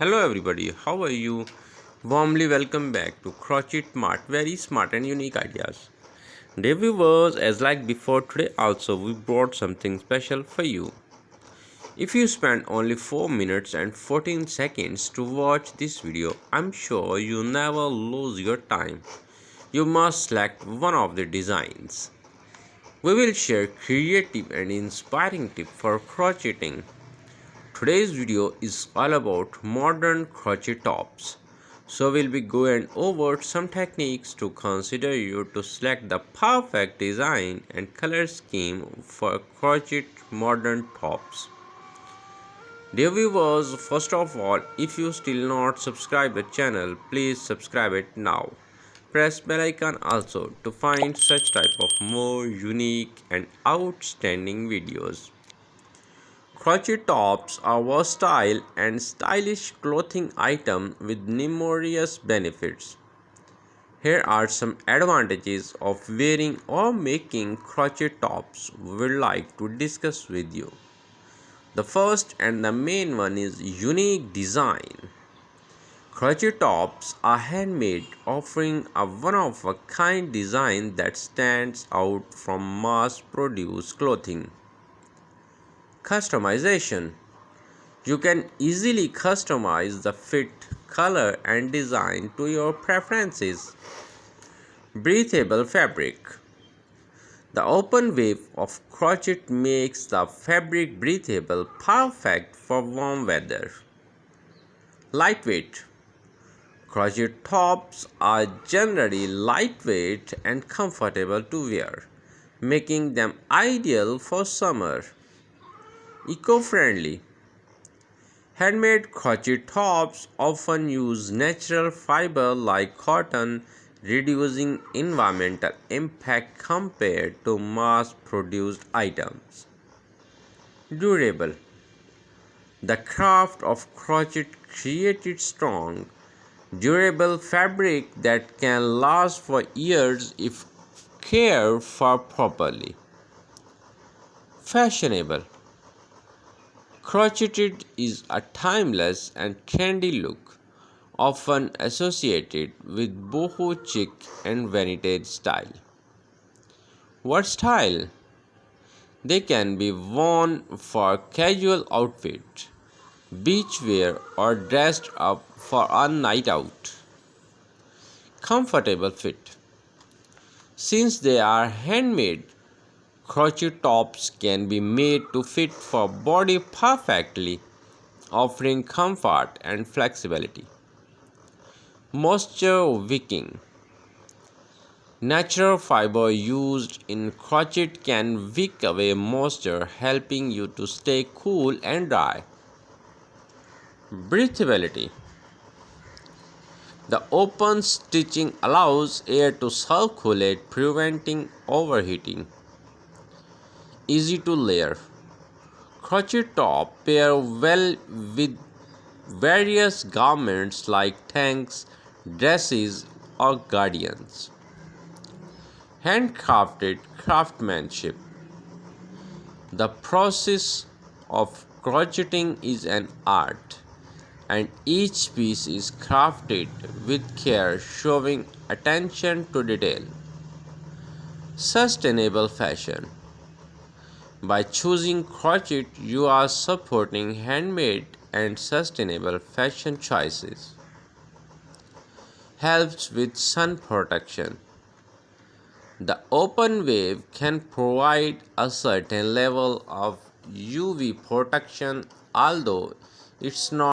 Hello everybody, how are you? Warmly welcome back to Crochet Mart, very smart and unique ideas. Dear viewers, as like before, today also we brought something special for you. If you spend only 4 minutes and 14 seconds to watch this video, I'm sure you never lose your time. You must select one of the designs. We will share creative and inspiring tips for crocheting. Today's video is all about modern crochet tops. So we'll be going over some techniques to consider you to select the perfect design and color scheme for crochet modern tops. Dear viewers, first of all, if you still not subscribe the channel, please subscribe it now. Press bell icon also to find such type of more unique and outstanding videos. Crochet tops are versatile and stylish clothing item with numerous benefits. Here are some advantages of wearing or making crochet tops we would like to discuss with you. The first and the main one is unique design. Crochet tops are handmade, offering a one-of-a-kind design that stands out from mass-produced clothing. Customization. You can easily customize the fit, color and design to your preferences. Breathable fabric. The open wave of crochet makes the fabric breathable, perfect for warm weather. Lightweight. Crochet tops are generally lightweight and comfortable to wear, making them ideal for summer. Eco-friendly. Handmade crochet tops often use natural fiber like cotton, reducing environmental impact compared to mass-produced items. Durable. The craft of crochet created strong, durable fabric that can last for years if cared for properly. Fashionable. Crocheted is a timeless and trendy look, often associated with boho-chic and vintage style. Versatile. They can be worn for casual outfit, beach wear or dressed up for a night out. Comfortable fit. Since they are handmade, crochet tops can be made to fit for body perfectly, offering comfort and flexibility. Moisture wicking. Natural fiber used in crochet can wick away moisture, helping you to stay cool and dry. Breathability. The open stitching allows air to circulate, preventing overheating. Easy to layer. Crochet top pair well with various garments like tanks, dresses, or guardians. Handcrafted craftsmanship. The process of crocheting is an art, and each piece is crafted with care, showing attention to detail. Sustainable fashion. By choosing crochet, you are supporting handmade and sustainable fashion choices. Helps with sun protection. The open wave can provide a certain level of UV protection, although it's not